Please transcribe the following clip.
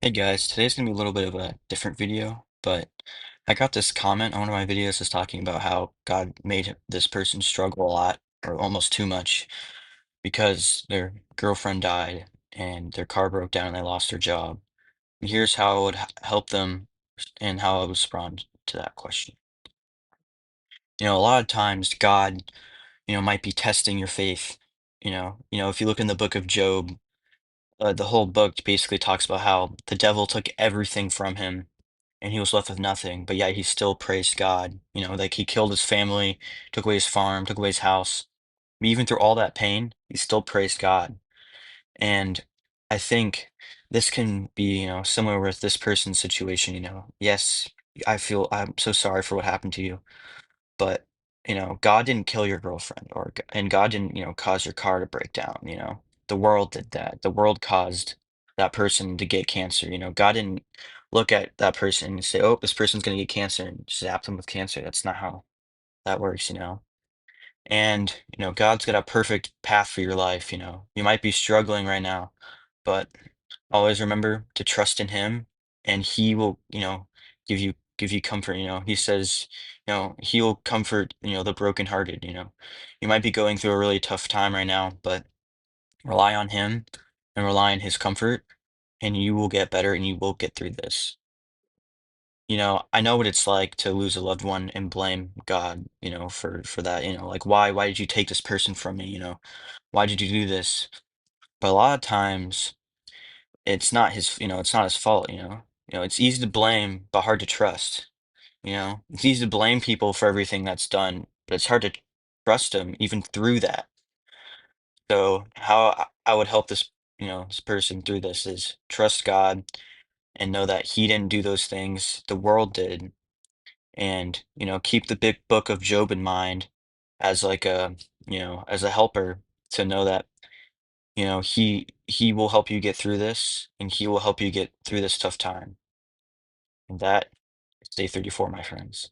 Hey guys, today's gonna be a little bit of a different video, but I got this comment on one of my videos just talking about how God made this person struggle a lot or almost too much because their girlfriend died and their car broke down and they lost their job. And here's how I would help them and how I would respond to that question. A lot of times God, might be testing your faith. If you look in the book of Job, the whole book basically talks about how the devil took everything from him and he was left with nothing, but yet he still praised God. Like he killed his family, took away his farm, took away his house. Even through all that pain, he still praised God. And I think this can be, similar with this person's situation. Yes, I'm so sorry for what happened to you, but God didn't kill your girlfriend, and God didn't, cause your car to break down. The world did that. The world caused that person to get cancer. God didn't look at that person and say, "Oh, this person's gonna get cancer," and zap them with cancer. That's not how that works. And God's got a perfect path for your life. You might be struggling right now, but always remember to trust in him, and he will, give you comfort. He says, he will comfort, the brokenhearted. You might be going through a really tough time right now, but rely on him and rely on his comfort, and you will get better and you will get through this. I know what it's like to lose a loved one and blame God, for that. Like why did you take this person from me? Why did you do this? But a lot of times it's not his fault. It's easy to blame but hard to trust. It's easy to blame people for everything that's done, but it's hard to trust them even through that. So how I would help this person through this is trust God and know that he didn't do those things, the world did. And keep the big book of Job in mind as like as a helper to know that he will help you get through this and he will help you get through this tough time. And that is day 34, my friends.